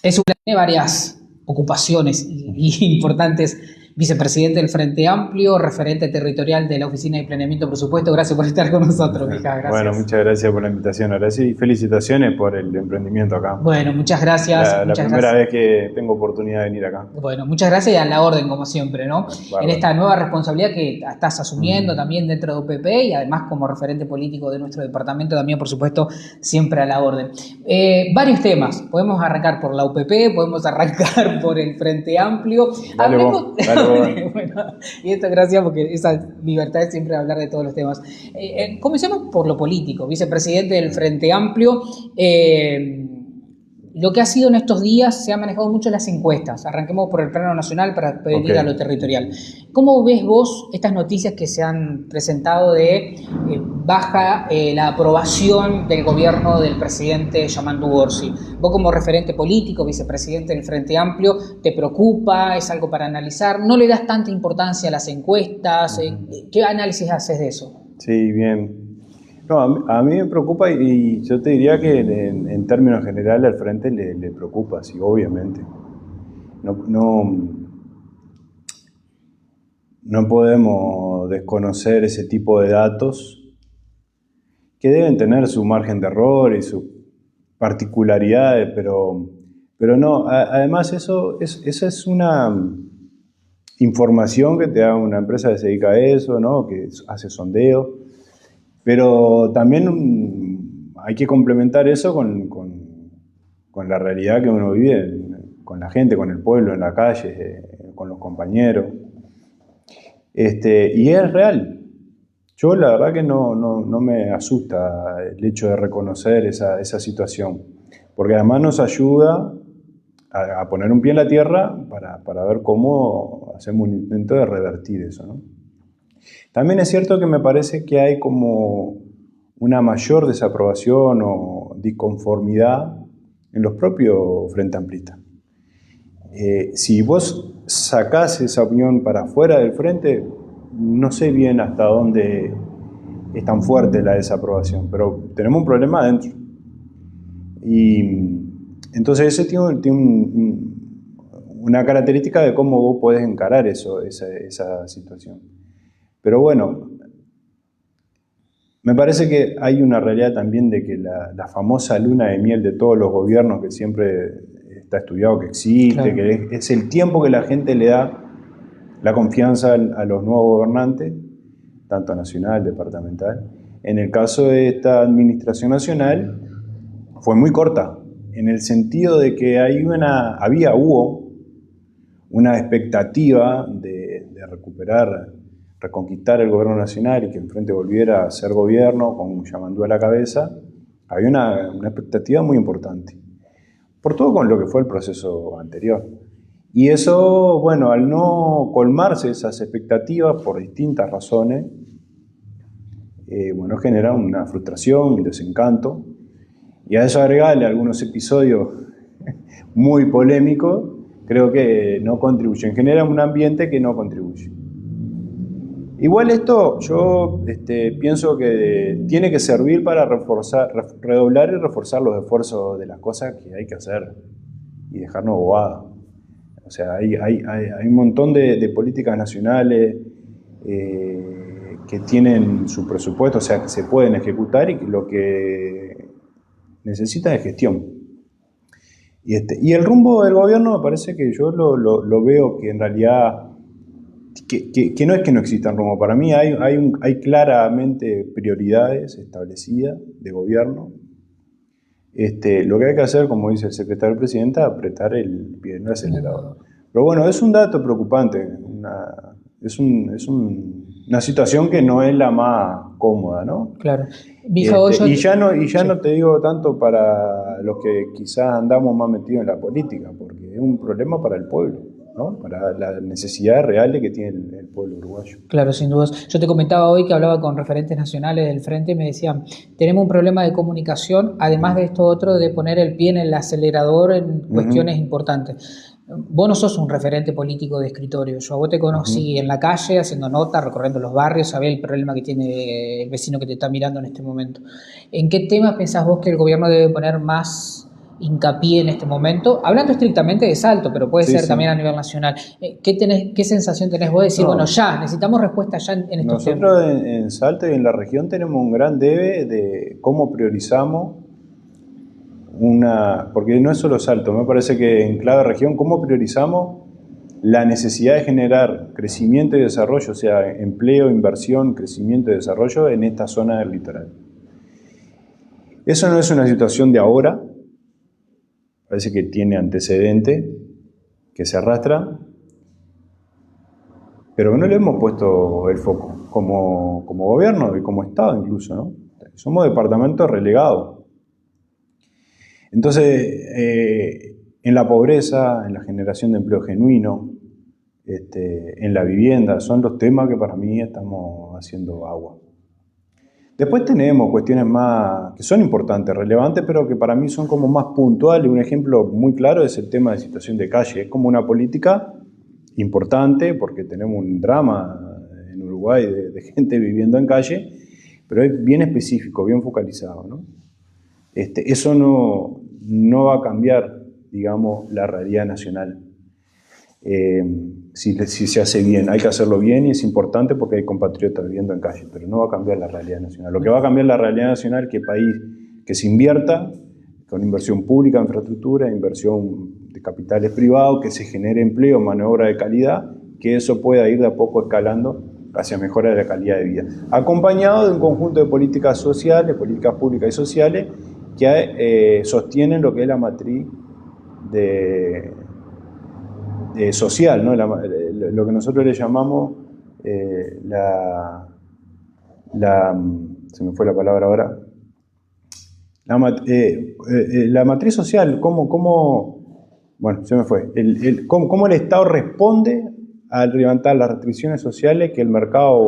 Tiene varias ocupaciones y importantes. Vicepresidente del Frente Amplio, referente territorial de la Oficina de Planeamiento y Presupuesto. Gracias por estar con nosotros, Mija. Bueno, Gracias. muchas gracias por la invitación, Horacio, y felicitaciones por el emprendimiento acá. Bueno, muchas gracias. La Muchas primera gracias. vez que tengo oportunidad de venir acá. Bueno, muchas gracias y a la orden, como siempre, ¿no? En Bárbaro. esta nueva responsabilidad que estás asumiendo Ujú. también dentro de UPP y además como referente político de nuestro departamento, también, por supuesto, siempre a la orden. Varios temas. Podemos arrancar por la UPP, podemos arrancar por el Frente Amplio. Dale Hablemos. vos, dale vos. Bueno, y esto gracias porque esa libertad es siempre hablar de todos los temas. Comencemos por lo político. Vicepresidente del Frente Amplio. Lo que ha sido en estos días se ha manejado mucho las encuestas. Arranquemos por el plano nacional para poder Ok. ir a lo territorial. ¿Cómo ves vos estas noticias que se han presentado de baja la aprobación del gobierno del presidente Yamandu Orsi? Vos como referente político, vicepresidente del Frente Amplio, ¿te preocupa? ¿Es algo para analizar? ¿No le das tanta importancia a las encuestas? ¿Qué análisis haces de eso? Sí, bien. No, a mí me preocupa y yo te diría que en términos generales al frente le preocupa, sí, obviamente. No, no podemos desconocer ese tipo de datos que deben tener su margen de error y sus particularidades, pero no, además esa es una información que te da una empresa que se dedica a eso, ¿no? Que hace sondeo, pero también hay que complementar eso con la realidad que uno vive, con la gente, con el pueblo, en la calle, con los compañeros. Y es real. Yo la verdad que no me asusta el hecho de reconocer esa situación, porque además nos ayuda a poner un pie en la tierra para ver cómo hacemos un intento de revertir eso, ¿no? También es cierto que me parece que hay como una mayor desaprobación o disconformidad en los propios Frente Amplistas. Si vos sacás esa opinión para afuera del frente, no sé bien hasta dónde es tan fuerte la desaprobación, pero tenemos un problema adentro. Y entonces ese tiene una característica de cómo vos podés encarar esa situación. Pero bueno, me parece que hay una realidad también de que la famosa luna de miel de todos los gobiernos, que siempre está estudiado que existe, Claro. que es el tiempo que la gente le da la confianza a los nuevos gobernantes, tanto nacional, departamental. En el caso de esta administración nacional, fue muy corta, en el sentido de que hubo una expectativa de reconquistar el gobierno nacional y que el Frente volviera a ser gobierno con Yamandu a la cabeza. Había una expectativa muy importante, por todo con lo que fue el proceso anterior. Y eso, bueno, al no colmarse esas expectativas por distintas razones, bueno, genera una frustración, un desencanto. Y a eso agregarle algunos episodios muy polémicos, creo que no contribuyen. Genera un ambiente que no contribuye. Igual esto yo pienso que tiene que servir para redoblar y reforzar los esfuerzos de las cosas que hay que hacer y dejarnos bobadas. O sea, hay un montón de políticas nacionales que tienen su presupuesto, o sea, que se pueden ejecutar y que lo que necesitan es gestión. Y el rumbo del gobierno me parece que yo lo veo que en realidad que no es que no existan rumbo. Para mí hay claramente prioridades establecidas de gobierno. Lo que hay que hacer, como dice el secretario del presidente, es apretar el pie en el acelerador. Pero bueno, es un dato preocupante, una situación que no es la más cómoda, ¿no? Claro. Yo... Y ya Sí. no te digo tanto para los que quizás andamos más metidos en la política, porque es un problema para el pueblo, ¿no? Para las necesidades reales que tiene el pueblo uruguayo. Claro, sin dudas. Yo te comentaba hoy que hablaba con referentes nacionales del Frente y me decían, tenemos un problema de comunicación, además de esto otro de poner el pie en el acelerador en cuestiones importantes. Vos no sos un referente político de escritorio. Yo a vos te conocí en la calle, haciendo notas, recorriendo los barrios, sabés el problema que tiene el vecino que te está mirando en este momento. ¿En qué temas pensás vos que el gobierno debe poner más hincapié en este momento? Hablando estrictamente de Salto, pero puede ser también a nivel nacional. ¿Qué sensación tenés vos de decir, bueno, ya, necesitamos respuesta ya en estos temas? Nosotros en Salto y en la región tenemos un gran debe de cómo priorizamos porque no es solo Salto, me parece que en clave región, cómo priorizamos la necesidad de generar crecimiento y desarrollo, o sea, empleo, inversión, crecimiento y desarrollo en esta zona del litoral. Eso no es una situación de ahora, parece que tiene antecedente, que se arrastra, pero no le hemos puesto el foco como gobierno y como Estado incluso, ¿no? Somos departamentos relegados. Entonces, en la pobreza, en la generación de empleo genuino, en la vivienda, son los temas que para mí estamos haciendo agua. Después tenemos cuestiones más que son importantes, relevantes, pero que para mí son como más puntuales. Un ejemplo muy claro es el tema de situación de calle. Es como una política importante porque tenemos un drama en Uruguay de gente viviendo en calle, pero es bien específico, bien focalizado, ¿no? Eso no va a cambiar, digamos, la realidad nacional. Si se hace bien, hay que hacerlo bien y es importante porque hay compatriotas viviendo en calle, pero no va a cambiar la realidad nacional. Lo que va a cambiar la realidad nacional es que el país que se invierta con inversión pública, infraestructura, inversión de capitales privados, que se genere empleo, mano de obra de calidad, que eso pueda ir de a poco escalando hacia mejora de la calidad de vida. Acompañado de un conjunto de políticas sociales, políticas públicas y sociales que sostienen lo que es la matriz social, ¿no? Lo que nosotros le llamamos se me fue la palabra ahora, la matriz social, bueno, se me fue, cómo el Estado responde al levantar las restricciones sociales que el mercado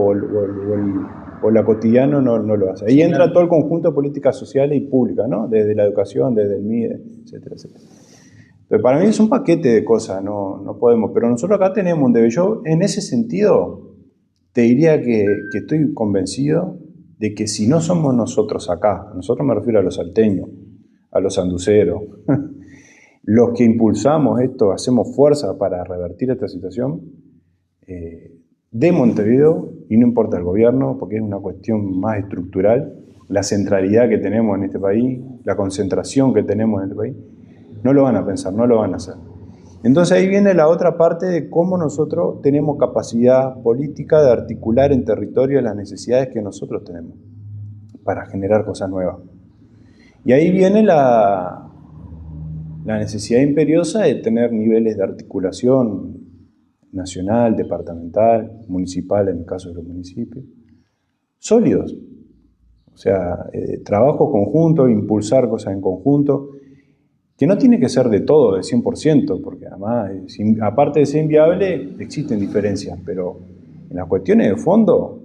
o la cotidiano no lo hace. Ahí entra todo el conjunto de políticas sociales y públicas, ¿no? Desde la educación, desde el MIDE, etcétera, etcétera. Pero para mí es un paquete de cosas, no podemos. Pero nosotros acá tenemos un deber. Yo, en ese sentido, te diría que estoy convencido de que si no somos nosotros acá, nosotros me refiero a los salteños, a los sanduceros, los que impulsamos esto, hacemos fuerza para revertir esta situación, de Montevideo, y no importa el gobierno, porque es una cuestión más estructural, la centralidad que tenemos en este país, la concentración que tenemos en este país, no lo van a pensar, no lo van a hacer. Entonces ahí viene la otra parte de cómo nosotros tenemos capacidad política de articular en territorio las necesidades que nosotros tenemos para generar cosas nuevas. Y ahí viene la necesidad imperiosa de tener niveles de articulación nacional, departamental, municipal en el caso de los municipios, sólidos. O sea, trabajo conjunto, impulsar cosas en conjunto, que no tiene que ser de todo, de 100%, porque además, aparte de ser inviable, existen diferencias, pero en las cuestiones de fondo,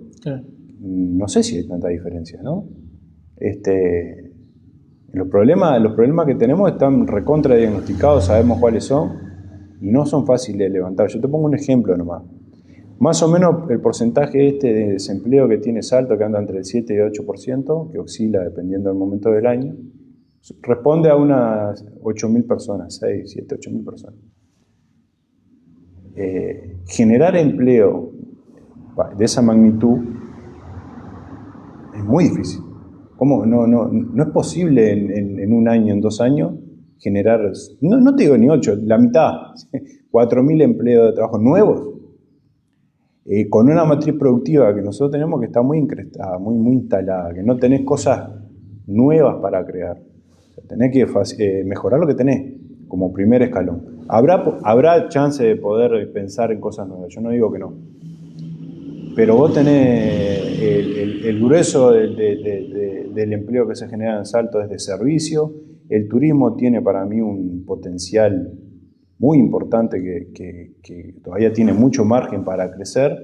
no sé si hay tanta diferencia, ¿no? Los problemas que tenemos están recontra diagnosticados, sabemos cuáles son, y no son fáciles de levantar. Yo te pongo un ejemplo nomás. Más o menos el porcentaje de desempleo que tiene Salto, que anda entre el 7 y el 8%, que oscila dependiendo del momento del año, responde a unas 8.000 personas, 6, 7, 8.000 personas. Generar empleo de esa magnitud es muy difícil. ¿Cómo? No es posible en un año, en 2 años, generar, no te digo ni 8, la mitad, 4.000 empleos de trabajo nuevos, con una matriz productiva que nosotros tenemos que está muy increstada, muy instalada, que no tenés cosas nuevas para crear. Tenés que mejorar lo que tenés como primer escalón. Habrá chance de poder pensar en cosas nuevas, yo no digo que no. Pero vos tenés el grueso del empleo que se genera en Salto es de servicio. El turismo tiene para mí un potencial muy importante que todavía tiene mucho margen para crecer,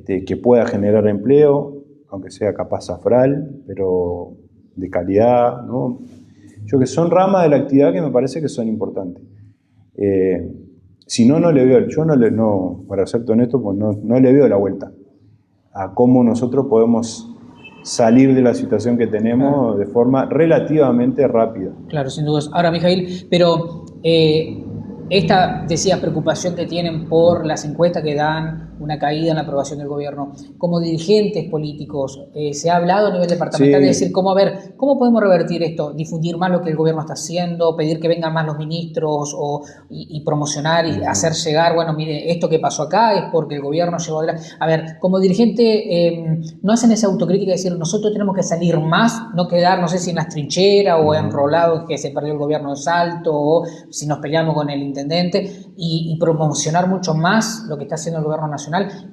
que pueda generar empleo, aunque sea capaz afral, pero de calidad, ¿no? Que son ramas de la actividad que me parece que son importantes. Si no le veo, para serte honesto, pues no le veo la vuelta a cómo nosotros podemos salir de la situación que tenemos de forma relativamente rápida. Claro, sin dudas. Ahora, Mijail, pero esta, decías, preocupación que tienen por las encuestas que dan una caída en la aprobación del gobierno, como dirigentes políticos, ¿se ha hablado a nivel departamental de decir cómo cómo podemos revertir esto? Difundir más lo que el gobierno está haciendo, pedir que vengan más los ministros y promocionar y hacer llegar, bueno, mire, esto que pasó acá es porque el gobierno llevó adelante. A ver, como dirigente, ¿no hacen esa autocrítica de decir nosotros tenemos que salir más, no quedar, no sé si en las trincheras o enrolados que se perdió el gobierno de Salto, o si nos peleamos con el intendente, y promocionar mucho más lo que está haciendo el gobierno nacional?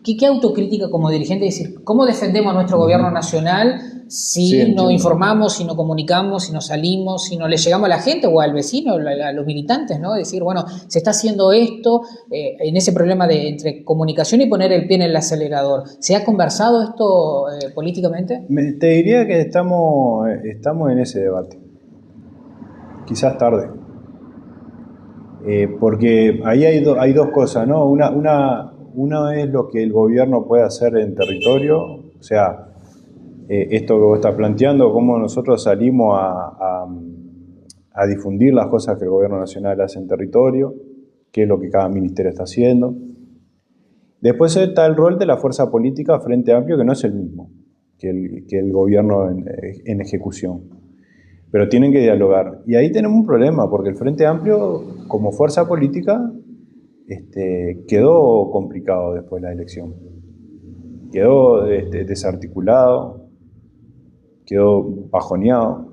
¿Qué autocrítica como dirigente? Es decir, ¿cómo defendemos a nuestro gobierno nacional si no informamos, si no comunicamos, si no salimos, si no le llegamos a la gente o al vecino, a los militantes, ¿no? Decir, bueno, se está haciendo esto en ese problema entre comunicación y poner el pie en el acelerador. ¿Se ha conversado esto políticamente? Te diría que estamos en ese debate. Quizás tarde. Porque ahí hay dos cosas, ¿no? Una es lo que el gobierno puede hacer en territorio, o sea, esto que vos estás planteando, cómo nosotros salimos a difundir las cosas que el gobierno nacional hace en territorio, qué es lo que cada ministerio está haciendo. Después está el rol de la fuerza política Frente Amplio, que no es el mismo que el gobierno en ejecución. Pero tienen que dialogar. Y ahí tenemos un problema, porque el Frente Amplio, como fuerza política, quedó complicado después de la elección. Quedó desarticulado, quedó bajoneado,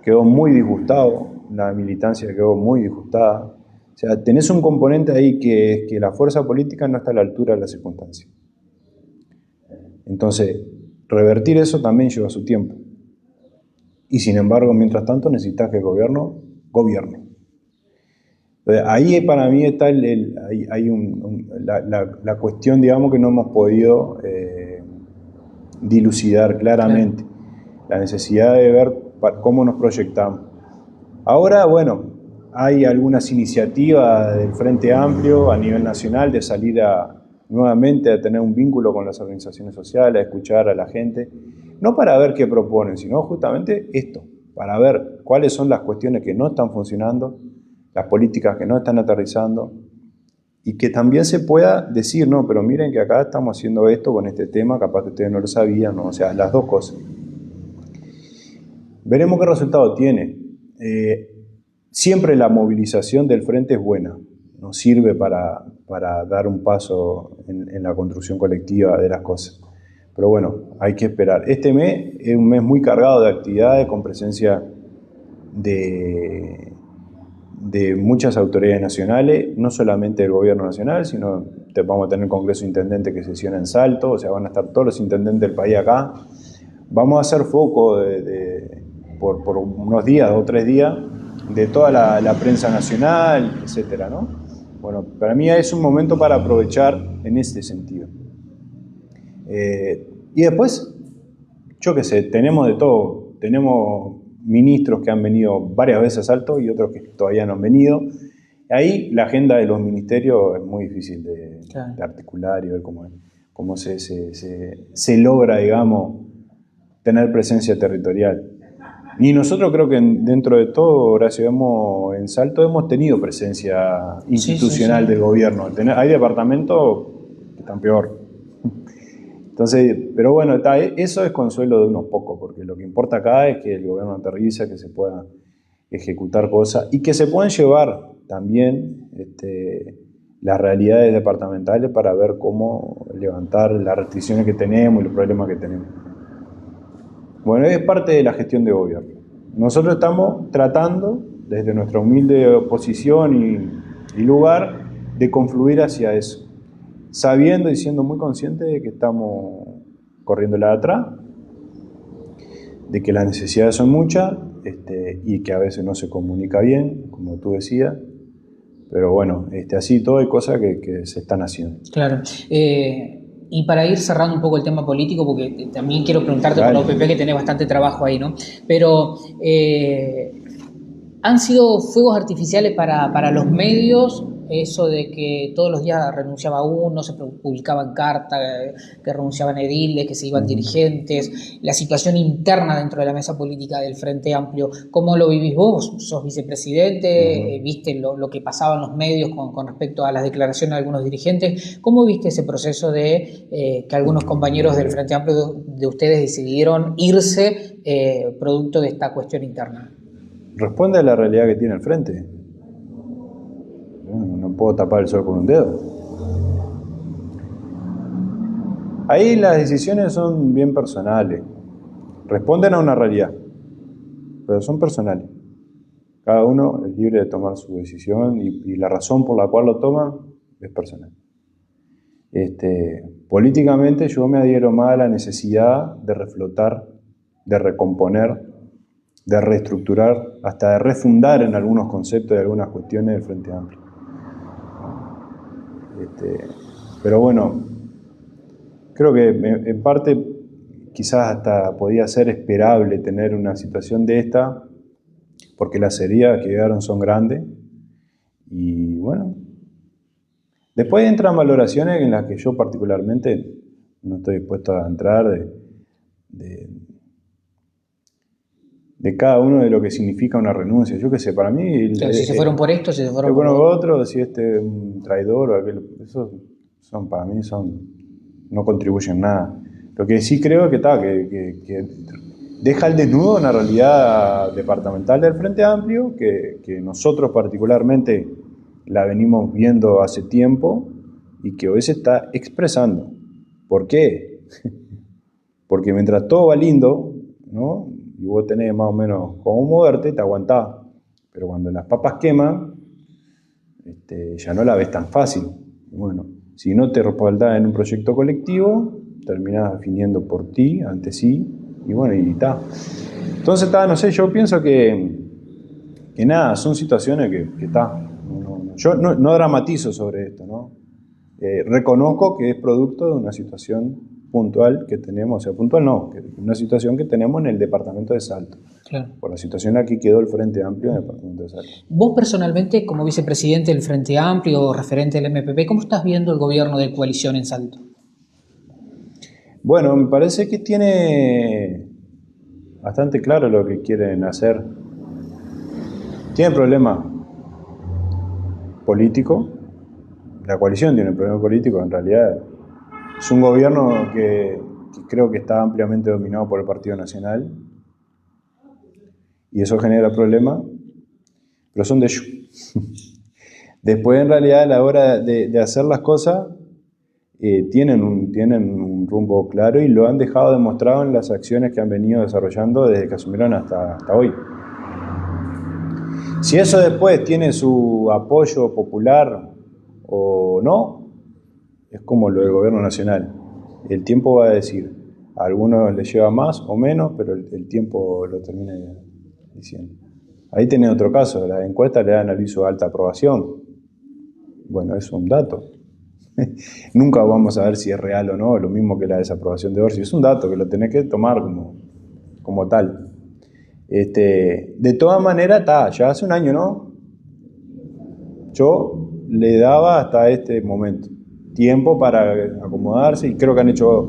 quedó muy disgustado, la militancia quedó muy disgustada. O sea, tenés un componente ahí que es que la fuerza política no está a la altura de las circunstancias. Entonces, revertir eso también lleva su tiempo. Y sin embargo, mientras tanto, necesitas que el gobierno gobierne. Ahí para mí está la cuestión, digamos, que no hemos podido dilucidar claramente. La necesidad de ver cómo nos proyectamos. Ahora, bueno, hay algunas iniciativas del Frente Amplio a nivel nacional de salir nuevamente a tener un vínculo con las organizaciones sociales, a escuchar a la gente, no para ver qué proponen, sino justamente esto, para ver cuáles son las cuestiones que no están funcionando, las políticas que no están aterrizando, y que también se pueda decir, no, pero miren que acá estamos haciendo esto con este tema, capaz que ustedes no lo sabían, ¿no? O sea, las dos cosas. Veremos qué resultado tiene. Siempre la movilización del frente es buena, nos sirve para dar un paso en la construcción colectiva de las cosas. Pero bueno, hay que esperar. Este mes es un mes muy cargado de actividades, con presencia de muchas autoridades nacionales, no solamente del gobierno nacional, sino vamos a tener el Congreso Intendente que sesiona en Salto, o sea, van a estar todos los intendentes del país acá. Vamos a hacer foco por unos días, 2 o 3 días, de toda la prensa nacional, etcétera, ¿no? Bueno, para mí es un momento para aprovechar en este sentido. Y después, yo qué sé, tenemos de todo. Tenemos ministros que han venido varias veces a Salto y otros que todavía no han venido. Ahí la agenda de los ministerios es muy difícil de articular y ver cómo se logra, digamos, tener presencia territorial. Y nosotros creo que dentro de todo, Horacio, en Salto hemos tenido presencia institucional del gobierno. Hay departamentos que están peor. Entonces, pero bueno, eso es consuelo de unos pocos, porque lo que importa acá es que el gobierno aterriza, que se pueda ejecutar cosas y que se puedan llevar también las realidades departamentales para ver cómo levantar las restricciones que tenemos y los problemas que tenemos. Bueno, es parte de la gestión de gobierno. Nosotros estamos tratando, desde nuestra humilde posición y lugar, de confluir hacia eso, sabiendo y siendo muy conscientes de que estamos corriéndola de atrás, de que las necesidades son muchas y que a veces no se comunica bien, como tú decías, pero bueno, así todo hay cosas que se están haciendo. Claro. Y para ir cerrando un poco el tema político, porque también quiero preguntarte por la OPP, que tenés bastante trabajo ahí, ¿no? Pero ¿han sido fuegos artificiales para los medios eso de que todos los días renunciaba uno, se publicaban cartas, que renunciaban ediles, que se iban dirigentes, la situación interna dentro de la mesa política del Frente Amplio. ¿Cómo lo vivís vos? ¿Sos vicepresidente? ¿Viste lo que pasaba en los medios con respecto a las declaraciones de algunos dirigentes? ¿Cómo viste ese proceso de que algunos compañeros del Frente Amplio de ustedes decidieron irse producto de esta cuestión interna? Responde a la realidad que tiene el frente. No puedo tapar el sol con un dedo. Ahí las decisiones son bien personales. Responden a una realidad, pero son personales. Cada uno es libre de tomar su decisión y la razón por la cual lo toma es personal. Políticamente yo me adhiero más a la necesidad de reflotar, de recomponer, de reestructurar, hasta de refundar en algunos conceptos y algunas cuestiones del Frente Amplio. Pero bueno, creo que en parte quizás hasta podía ser esperable tener una situación de esta, porque las heridas que llegaron son grandes. Y bueno, después entran valoraciones en las que yo particularmente no estoy dispuesto a entrar de cada uno de lo que significa una renuncia. Yo qué sé, para mí... Claro, si se fueron por esto, si se fueron por por otro, si es un traidor o aquel... Eso para mí no contribuyen nada. Lo que sí creo es que deja al desnudo una realidad departamental del Frente Amplio, que nosotros particularmente la venimos viendo hace tiempo y que hoy se está expresando. ¿Por qué? Porque mientras todo va lindo, ¿no? Y vos tenés más o menos cómo moverte, te aguantás. Pero cuando las papas queman, ya no la ves tan fácil. Bueno, si no te respaldás en un proyecto colectivo, terminás definiendo por ti, ante sí, y bueno, y está. Entonces, no sé, yo pienso que nada, son situaciones que está. Yo no dramatizo sobre esto, ¿no? Reconozco que es producto de una situación puntual que tenemos, o sea, puntual no, que una situación que tenemos en el departamento de Salto. Claro. Por la situación aquí quedó el Frente Amplio en el departamento de Salto. Vos personalmente, como vicepresidente del Frente Amplio o referente del MPP, ¿cómo estás viendo el gobierno de coalición en Salto? Bueno, me parece que tiene bastante claro lo que quieren hacer. Tiene problemas políticos. La coalición tiene un problema político, en realidad es un gobierno que creo que está ampliamente dominado por el Partido Nacional y eso genera problemas, pero son de ellos. Después, en realidad, a la hora de hacer las cosas, tienen un rumbo claro y lo han dejado demostrado en las acciones que han venido desarrollando desde que asumieron hasta hoy. Si eso después tiene su apoyo popular o no, es como lo del gobierno nacional. El tiempo va a decir, a algunos les lleva más o menos, pero el tiempo lo termina diciendo. Ahí tenés otro caso, las encuestas le dan aviso de alta aprobación. Bueno, es un dato. Nunca vamos a ver si es real o no, lo mismo que la desaprobación de Orsi. Es un dato que lo tenés que tomar como tal. De todas maneras, ya hace un año, ¿no? Yo le daba hasta este momento tiempo para acomodarse y creo que han hecho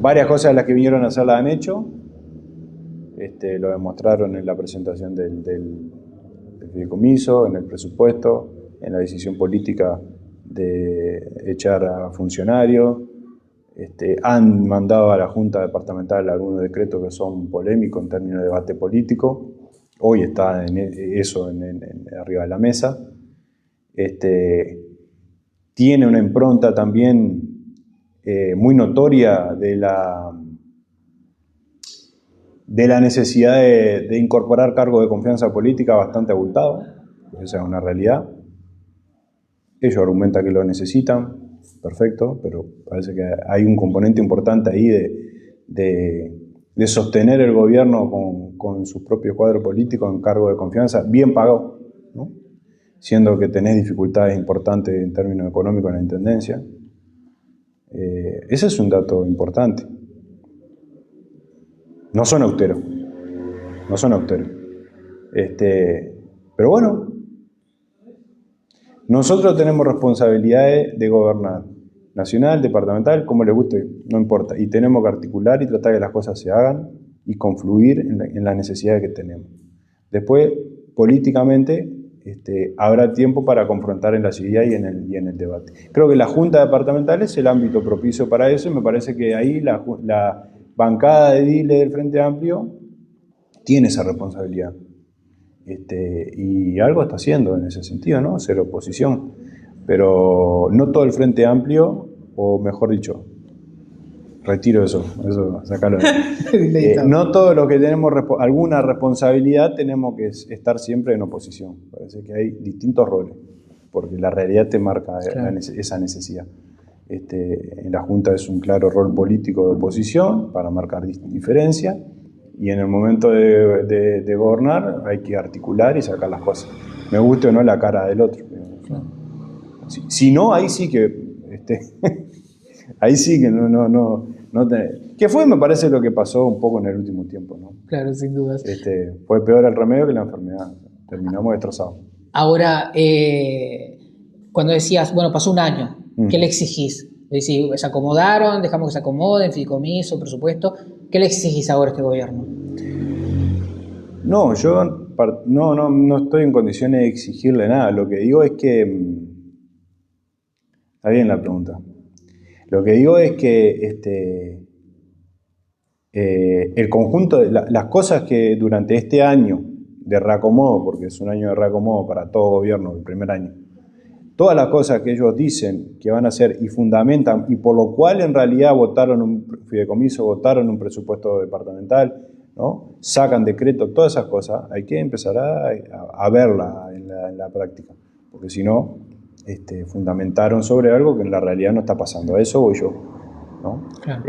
varias cosas de las que vinieron a hacer, las han hecho. Lo demostraron en la presentación del fideicomiso, en el presupuesto, en la decisión política de echar a funcionarios. Han mandado a la Junta Departamental algunos decretos que son polémicos en términos de debate político. Hoy está eso arriba de la mesa. Tiene una impronta también muy notoria de la necesidad de incorporar cargos de confianza política bastante abultado. Esa es una realidad. Ellos argumentan que lo necesitan, perfecto, pero parece que hay un componente importante ahí de sostener el gobierno con sus propios cuadros políticos en cargo de confianza, bien pagado, ¿no? Siendo que tenés dificultades importantes en términos económicos en la Intendencia. Ese es un dato importante. No son austeros. Pero bueno, Nosotros tenemos responsabilidades de gobernar, nacional, departamental, como les guste, no importa. Y tenemos que articular y tratar que las cosas se hagan y confluir en las necesidades que tenemos. Después, políticamente, habrá tiempo para confrontar en la ciudad y en el debate. Creo que la Junta Departamental es el ámbito propicio para eso y me parece que ahí la bancada de Dile del Frente Amplio tiene esa responsabilidad. Y algo está haciendo en ese sentido, ¿no? Ser oposición. Pero no todo el Frente Amplio, o mejor dicho, retiro eso sacalo. No todos los que tenemos alguna responsabilidad tenemos que estar siempre en oposición. Parece que hay distintos roles, porque la realidad te marca esa necesidad. En la Junta es un claro rol político de oposición para marcar diferencia, y en el momento de gobernar hay que articular y sacar las cosas. Me guste o no la cara del otro. Si no, ahí sí que... ahí sí que no ¿Qué fue? Me parece lo que pasó un poco en el último tiempo, ¿no? Claro, sin dudas. Fue peor el remedio que la enfermedad. Terminamos destrozados. Ahora, cuando decías, bueno, pasó un año, ¿qué le exigís? Es decir, ¿se acomodaron? ¿Dejamos que se acomoden? ¿Fideicomiso? ¿Presupuesto? ¿Qué le exigís ahora a este gobierno? No, yo no estoy en condiciones de exigirle nada. Lo que digo es que... Está bien la pregunta. Lo que digo es que el conjunto de las cosas que durante este año de reacomodo, porque es un año de reacomodo para todo gobierno, el primer año, todas las cosas que ellos dicen que van a hacer y fundamentan, y por lo cual en realidad votaron un fideicomiso, votaron un presupuesto departamental, ¿no? Sacan decretos, todas esas cosas, hay que empezar a verla en la práctica, porque si no, fundamentaron sobre algo que en la realidad no está pasando. A eso voy yo, ¿no? Claro.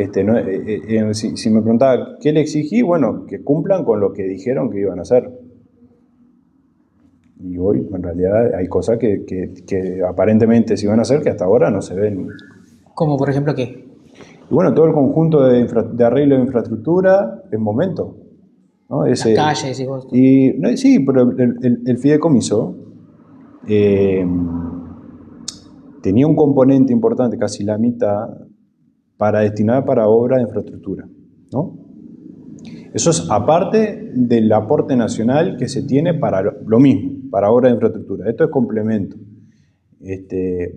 Si me preguntaba qué le exigí, bueno, que cumplan con lo que dijeron que iban a hacer. Y hoy, en realidad, hay cosas que aparentemente se iban a hacer que hasta ahora no se ven. ¿Cómo, por ejemplo, qué? Y bueno, todo el conjunto de arreglo de infraestructura es momento, ¿no? Las calles y vos. Sí, pero el fideicomiso tenía un componente importante, casi la mitad, para destinar para obra de infraestructura, ¿no? Eso es aparte del aporte nacional que se tiene para lo mismo, para obra de infraestructura. Esto es complemento.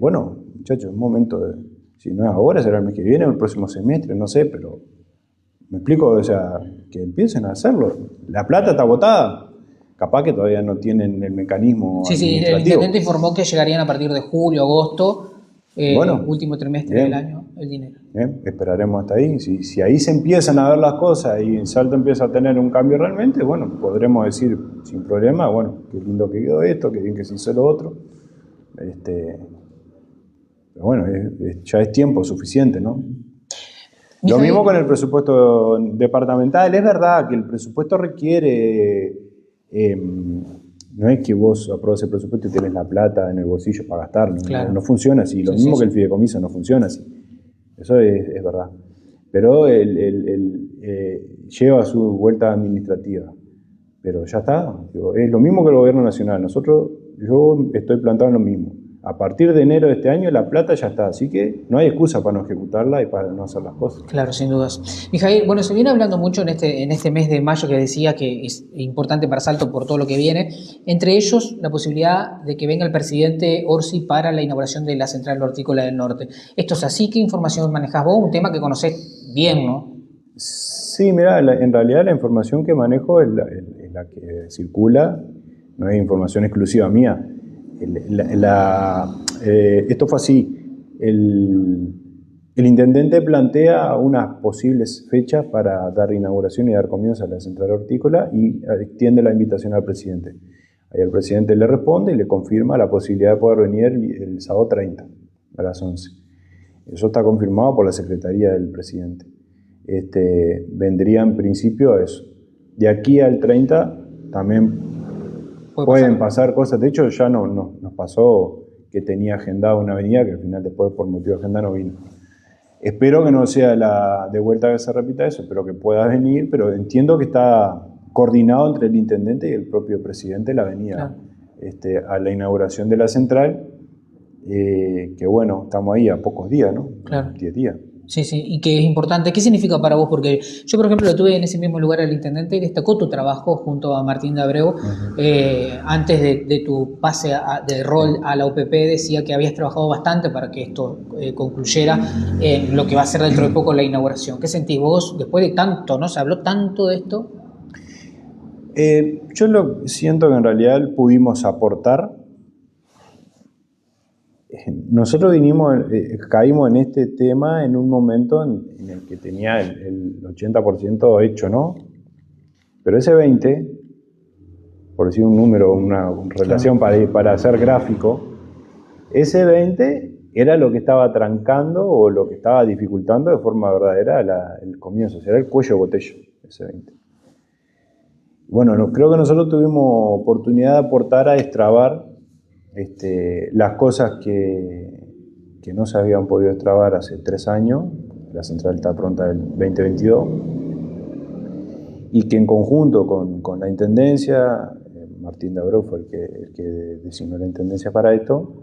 Bueno, muchachos, es un momento si no es ahora, será el mes que viene o el próximo semestre, no sé, pero me explico, o sea, que empiecen a hacerlo. La plata está botada. Capaz que todavía no tienen el mecanismo administrativo. El intendente informó que llegarían a partir de julio, agosto, último trimestre del año, el dinero. Esperaremos hasta ahí. Si ahí se empiezan a ver las cosas y Salta empieza a tener un cambio realmente, bueno, podremos decir sin problema, bueno, qué lindo que quedó esto, qué bien que se hizo lo otro. Pero bueno, ya es tiempo suficiente, ¿no? Lo mismo con el presupuesto departamental. Es verdad que el presupuesto requiere... no es que vos aprobes el presupuesto y tenés la plata en el bolsillo para gastar, ¿no? Claro. No funciona así. Lo mismo que el fideicomiso no funciona así. Eso es verdad. Pero lleva su vuelta administrativa. Pero ya está. Es lo mismo que el gobierno nacional. Yo estoy plantado en lo mismo. A partir de enero de este año la plata ya está, así que no hay excusa para no ejecutarla y para no hacer las cosas. Claro, sin dudas. Mijail, bueno, se viene hablando mucho en este mes de mayo que decía que es importante para Salto por todo lo que viene, entre ellos la posibilidad de que venga el presidente Orsi para la inauguración de la central hortícola del norte. ¿Esto es así? ¿Qué información manejás vos? Un tema que conocés bien, ¿no? Sí, mira, en realidad la información que manejo es la que circula, no es información exclusiva mía. Esto fue así. El intendente plantea unas posibles fechas para dar inauguración y dar comienzo a la central hortícola y extiende la invitación al presidente. Ahí el presidente le responde y le confirma la posibilidad de poder venir el sábado 30 a las 11. Eso está confirmado por la Secretaría del presidente. Vendría en principio a eso. De aquí al 30 también pueden pasar cosas. De hecho, ya nos pasó que tenía agendada una avenida que al final después por motivo de agenda no vino. Espero que no sea de vuelta que se repita eso, espero que pueda venir, pero entiendo que está coordinado entre el intendente y el propio presidente la avenida, claro, a la inauguración de la central, que bueno, estamos ahí a pocos días, ¿no? Claro. 10 días. Sí, sí, y que es importante. ¿Qué significa para vos? Porque yo, por ejemplo, lo tuve en ese mismo lugar al intendente y destacó tu trabajo junto a Martín de Abreu. Antes de tu pase de rol a la UPP, decía que habías trabajado bastante para que esto concluyera en lo que va a ser dentro de poco la inauguración. ¿Qué sentís vos después de tanto, no? Se habló tanto de esto. Yo siento que en realidad pudimos aportar. Nosotros caímos en este tema en un momento en el que tenía el 80% hecho, ¿no? Pero ese 20%, por decir un número, una relación para hacer gráfico, ese 20% era lo que estaba trancando o lo que estaba dificultando de forma verdadera el comienzo, era el cuello de botella, ese 20%. Bueno, creo que nosotros tuvimos oportunidad de aportar a destrabar las cosas que no se habían podido destrabar hace 3 años. La central está pronta el 2022 y que en conjunto con la intendencia, Martín de Abreu fue el que designó la intendencia para esto,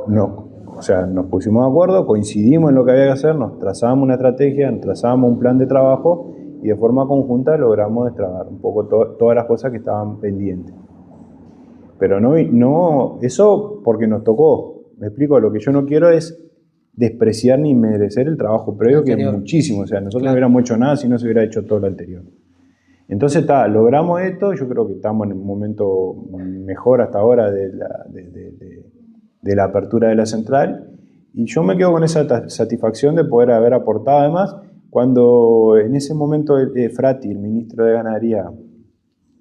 nos pusimos de acuerdo, coincidimos en lo que había que hacer, nos trazábamos una estrategia, nos trazábamos un plan de trabajo y de forma conjunta logramos destrabar un poco todas las cosas que estaban pendientes. Pero no, eso porque nos tocó. Me explico, lo que yo no quiero es despreciar ni merecer el trabajo previo, que es muchísimo. O sea, nosotros no hubiéramos hecho nada si no se hubiera hecho todo lo anterior. Entonces, logramos esto. Yo creo que estamos en un momento mejor hasta ahora de la apertura de la central. Y yo me quedo con esa satisfacción de poder haber aportado. Además, cuando en ese momento Frati, el ministro de Ganadería,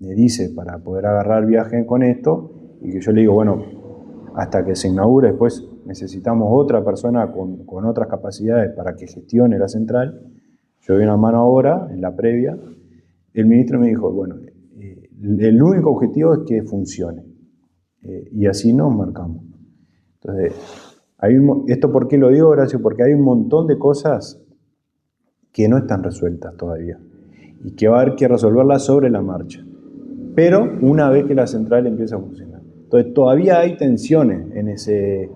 me dice para poder agarrar viaje con esto, y que yo le digo, bueno, hasta que se inaugure, después necesitamos otra persona con otras capacidades para que gestione la central. Yo doy una mano ahora, en la previa. El ministro me dijo, bueno, el único objetivo es que funcione. Y así nos marcamos. Entonces, ¿esto por qué lo digo, Horacio? Porque hay un montón de cosas que no están resueltas todavía y que va a haber que resolverlas sobre la marcha. Pero una vez que la central empieza a funcionar. Entonces todavía hay tensiones en ese,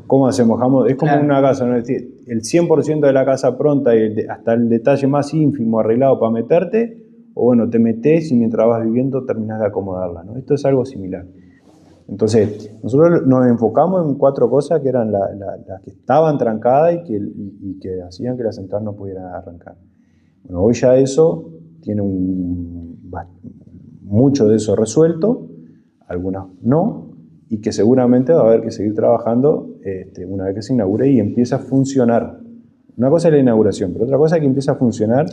¿cómo hacemos? Es como una casa, ¿no? Es decir, el 100% de la casa pronta y hasta el detalle más ínfimo arreglado para meterte, o bueno, te metes y mientras vas viviendo terminas de acomodarla, ¿no? Esto es algo similar. Entonces, nosotros nos enfocamos en 4 cosas que eran las que estaban trancadas y que hacían que la central no pudiera arrancar. Bueno, hoy ya eso tiene mucho de eso resuelto, algunas no, y que seguramente va a haber que seguir trabajando una vez que se inaugure y empiece a funcionar. Una cosa es la inauguración, pero otra cosa es que empiece a funcionar,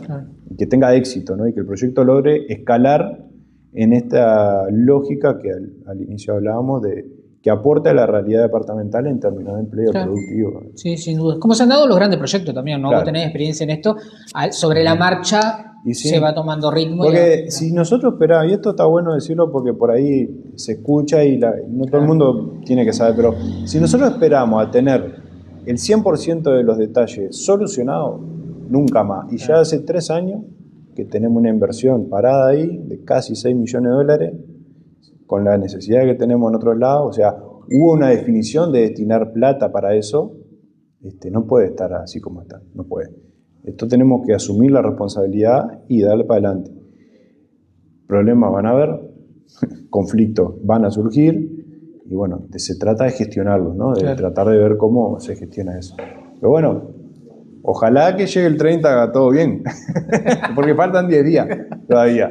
y que tenga éxito, ¿no? Y que el proyecto logre escalar en esta lógica que al inicio hablábamos que aporta a la realidad departamental en términos de empleo productivo. Sí, sin duda. ¿Cómo se han dado los grandes proyectos también, no? Vos tenés experiencia en esto. Sobre la marcha se va tomando ritmo. Porque si nosotros esperamos, y esto está bueno decirlo porque por ahí se escucha y no todo el mundo tiene que saber, pero si nosotros esperamos a tener el 100% de los detalles solucionados, nunca más. Y ya hace 3 años que tenemos una inversión parada ahí de casi 6 millones de dólares, con la necesidad que tenemos en otros lados. O sea, hubo una definición de destinar plata para eso. No puede estar así como está, no puede. Esto tenemos que asumir la responsabilidad y darle para adelante. Problemas van a haber, conflictos van a surgir, y bueno, se trata de gestionarlos, ¿no? De tratar de ver cómo se gestiona eso. Pero bueno, ojalá que llegue el 30 haga todo bien, porque faltan 10 días todavía.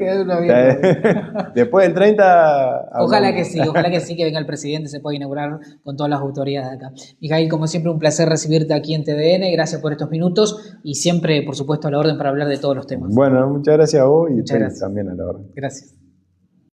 Después del 30... Ojalá que sí, que venga el presidente, se pueda inaugurar con todas las autoridades de acá. Mijaíl, como siempre, un placer recibirte aquí en TDN, gracias por estos minutos y siempre, por supuesto, a la orden para hablar de todos los temas. Bueno, muchas gracias a vos y también a la orden. Gracias.